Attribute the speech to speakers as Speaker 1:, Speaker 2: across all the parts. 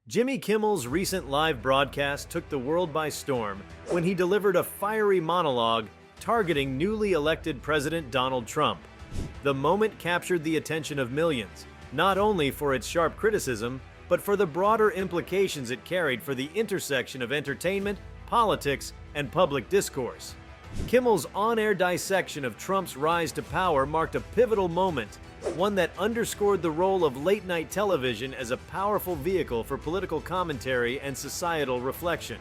Speaker 1: Jimmy Kimmel's recent live broadcast took the world by storm when he delivered a fiery monologue targeting newly elected President Donald Trump. The moment captured the attention of millions, not only for its sharp criticism, but for the broader implications it carried for the intersection of entertainment, politics, and public discourse. Kimmel's on-air dissection of Trump's rise to power marked a pivotal moment, one that underscored the role of late-night television as a powerful vehicle for political commentary and societal reflection.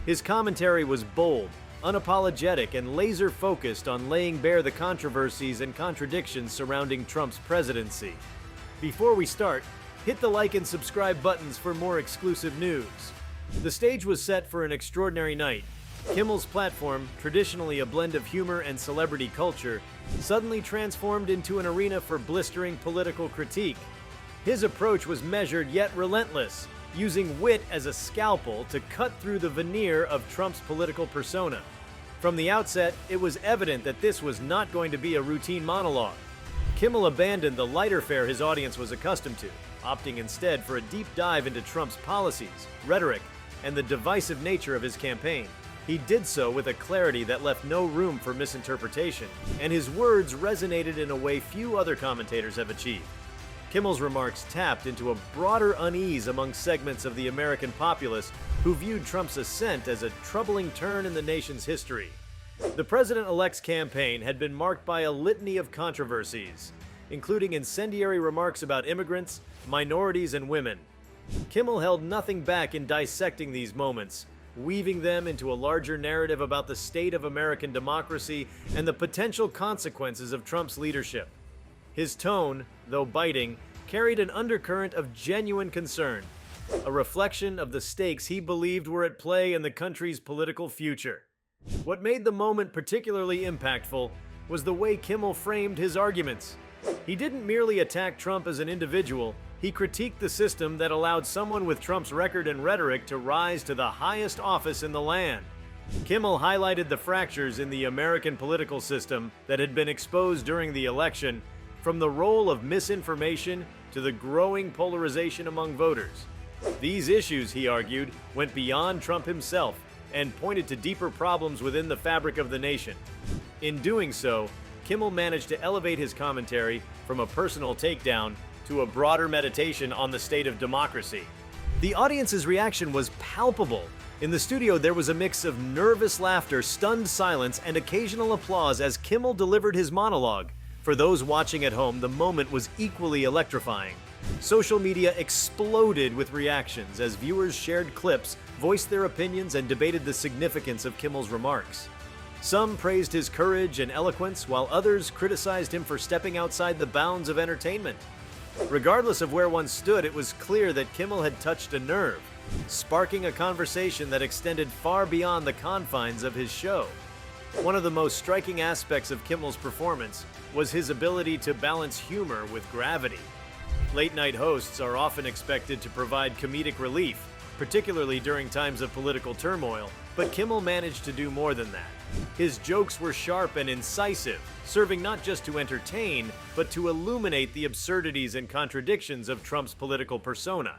Speaker 1: His commentary was bold, unapologetic, and laser-focused on laying bare the controversies and contradictions surrounding Trump's presidency. Before we start, hit the like and subscribe buttons for more exclusive news. The stage was set for an extraordinary night. Kimmel's platform, traditionally a blend of humor and celebrity culture, suddenly transformed into an arena for blistering political critique. His approach was measured yet relentless, using wit as a scalpel to cut through the veneer of Trump's political persona. From the outset, it was evident that this was not going to be a routine monologue. Kimmel abandoned the lighter fare his audience was accustomed to, opting instead for a deep dive into Trump's policies, rhetoric, and the divisive nature of his campaign. He did so with a clarity that left no room for misinterpretation, and his words resonated in a way few other commentators have achieved. Kimmel's remarks tapped into a broader unease among segments of the American populace who viewed Trump's ascent as a troubling turn in the nation's history. The president-elect's campaign had been marked by a litany of controversies, including incendiary remarks about immigrants, minorities, and women. Kimmel held nothing back in dissecting these moments, weaving them into a larger narrative about the state of American democracy and the potential consequences of Trump's leadership. His tone, though biting, carried an undercurrent of genuine concern, a reflection of the stakes he believed were at play in the country's political future. What made the moment particularly impactful was the way Kimmel framed his arguments. He didn't merely attack Trump as an individual, he critiqued the system that allowed someone with Trump's record and rhetoric to rise to the highest office in the land. Kimmel highlighted the fractures in the American political system that had been exposed during the election, from the role of misinformation to the growing polarization among voters. These issues, he argued, went beyond Trump himself and pointed to deeper problems within the fabric of the nation. In doing so, Kimmel managed to elevate his commentary from a personal takedown to a broader meditation on the state of democracy. The audience's reaction was palpable. In the studio, there was a mix of nervous laughter, stunned silence, and occasional applause as Kimmel delivered his monologue. For those watching at home, the moment was equally electrifying. Social media exploded with reactions as viewers shared clips, voiced their opinions, and debated the significance of Kimmel's remarks. Some praised his courage and eloquence, while others criticized him for stepping outside the bounds of entertainment. Regardless of where one stood, it was clear that Kimmel had touched a nerve, sparking a conversation that extended far beyond the confines of his show. One of the most striking aspects of Kimmel's performance was his ability to balance humor with gravity. Late-night hosts are often expected to provide comedic relief, particularly during times of political turmoil, but Kimmel managed to do more than that. His jokes were sharp and incisive, serving not just to entertain, but to illuminate the absurdities and contradictions of Trump's political persona.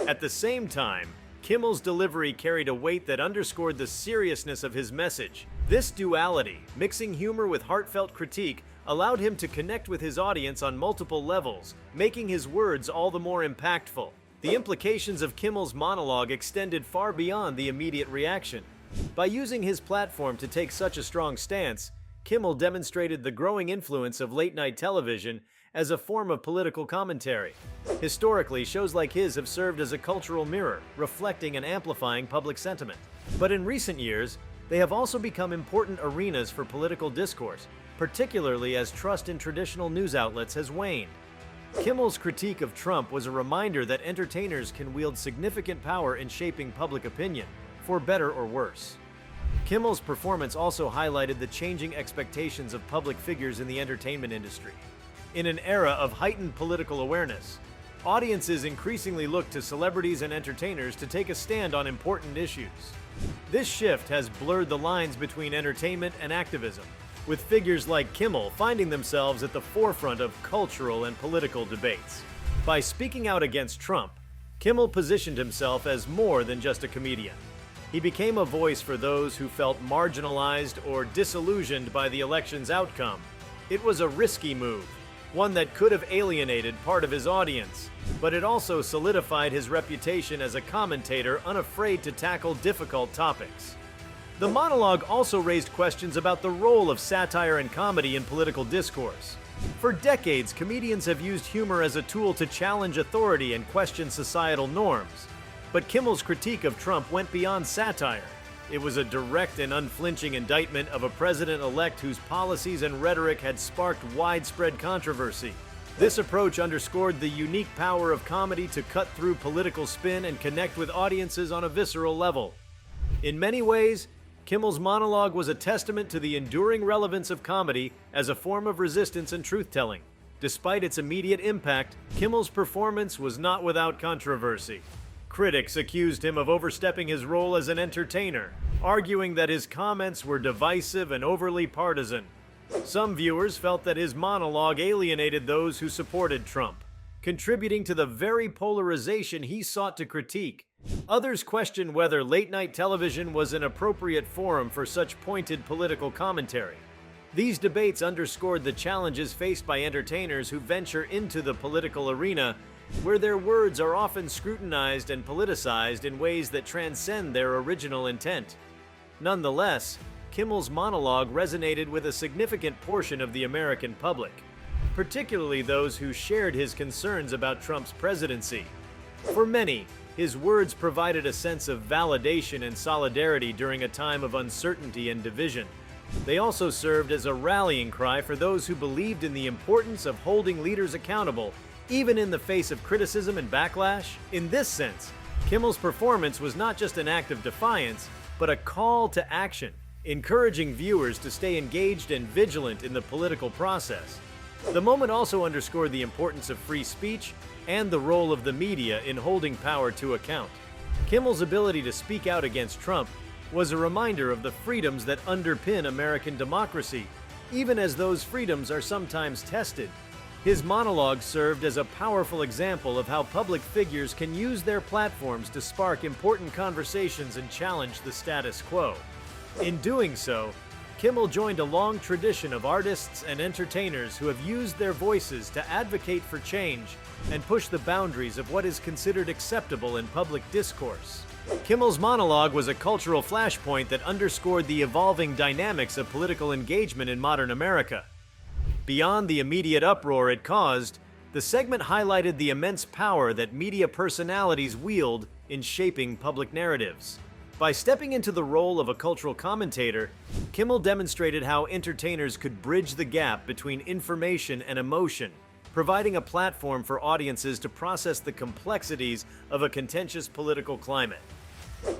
Speaker 1: At the same time, Kimmel's delivery carried a weight that underscored the seriousness of his message. This duality, mixing humor with heartfelt critique, allowed him to connect with his audience on multiple levels, making his words all the more impactful. The implications of Kimmel's monologue extended far beyond the immediate reaction. By using his platform to take such a strong stance, Kimmel demonstrated the growing influence of late-night television as a form of political commentary. Historically, shows like his have served as a cultural mirror, reflecting and amplifying public sentiment. But in recent years, they have also become important arenas for political discourse, particularly as trust in traditional news outlets has waned. Kimmel's critique of Trump was a reminder that entertainers can wield significant power in shaping public opinion, for better or worse. Kimmel's performance also highlighted the changing expectations of public figures in the entertainment industry. In an era of heightened political awareness, audiences increasingly look to celebrities and entertainers to take a stand on important issues. This shift has blurred the lines between entertainment and activism, with figures like Kimmel finding themselves at the forefront of cultural and political debates. By speaking out against Trump, Kimmel positioned himself as more than just a comedian. He became a voice for those who felt marginalized or disillusioned by the election's outcome. It was a risky move, one that could have alienated part of his audience, but it also solidified his reputation as a commentator unafraid to tackle difficult topics. The monologue also raised questions about the role of satire and comedy in political discourse. For decades, comedians have used humor as a tool to challenge authority and question societal norms. But Kimmel's critique of Trump went beyond satire. It was a direct and unflinching indictment of a president-elect whose policies and rhetoric had sparked widespread controversy. This approach underscored the unique power of comedy to cut through political spin and connect with audiences on a visceral level. In many ways, Kimmel's monologue was a testament to the enduring relevance of comedy as a form of resistance and truth-telling. Despite its immediate impact, Kimmel's performance was not without controversy. Critics accused him of overstepping his role as an entertainer, arguing that his comments were divisive and overly partisan. Some viewers felt that his monologue alienated those who supported Trump, contributing to the very polarization he sought to critique. Others questioned whether late-night television was an appropriate forum for such pointed political commentary. These debates underscored the challenges faced by entertainers who venture into the political arena, where their words are often scrutinized and politicized in ways that transcend their original intent. Nonetheless, Kimmel's monologue resonated with a significant portion of the American public, particularly those who shared his concerns about Trump's presidency. For many, his words provided a sense of validation and solidarity during a time of uncertainty and division. They also served as a rallying cry for those who believed in the importance of holding leaders accountable, even in the face of criticism and backlash. In this sense, Kimmel's performance was not just an act of defiance, but a call to action, encouraging viewers to stay engaged and vigilant in the political process. The moment also underscored the importance of free speech and the role of the media in holding power to account. Kimmel's ability to speak out against Trump was a reminder of the freedoms that underpin American democracy, even as those freedoms are sometimes tested. His monologue served as a powerful example of how public figures can use their platforms to spark important conversations and challenge the status quo. In doing so, Kimmel joined a long tradition of artists and entertainers who have used their voices to advocate for change and push the boundaries of what is considered acceptable in public discourse. Kimmel's monologue was a cultural flashpoint that underscored the evolving dynamics of political engagement in modern America. Beyond the immediate uproar it caused, the segment highlighted the immense power that media personalities wield in shaping public narratives. By stepping into the role of a cultural commentator, Kimmel demonstrated how entertainers could bridge the gap between information and emotion, providing a platform for audiences to process the complexities of a contentious political climate.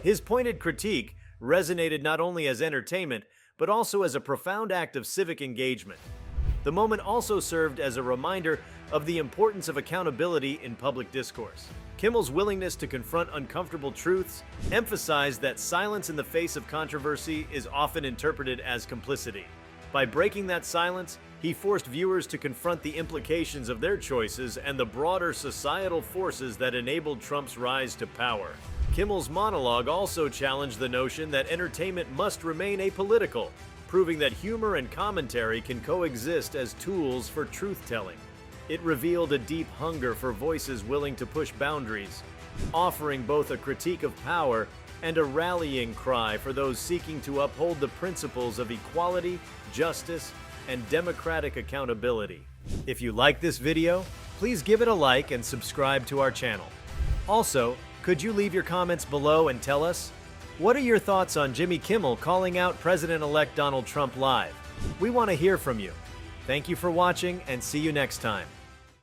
Speaker 1: His pointed critique resonated not only as entertainment, but also as a profound act of civic engagement. The moment also served as a reminder of the importance of accountability in public discourse. Kimmel's willingness to confront uncomfortable truths emphasized that silence in the face of controversy is often interpreted as complicity. By breaking that silence, he forced viewers to confront the implications of their choices and the broader societal forces that enabled Trump's rise to power. Kimmel's monologue also challenged the notion that entertainment must remain apolitical, proving that humor and commentary can coexist as tools for truth-telling. It revealed a deep hunger for voices willing to push boundaries, offering both a critique of power and a rallying cry for those seeking to uphold the principles of equality, justice, and democratic accountability. If you like this video, please give it a like and subscribe to our channel. Also, could you leave your comments below and tell us, what are your thoughts on Jimmy Kimmel calling out President-elect Donald Trump live? We want to hear from you. Thank you for watching and see you next time.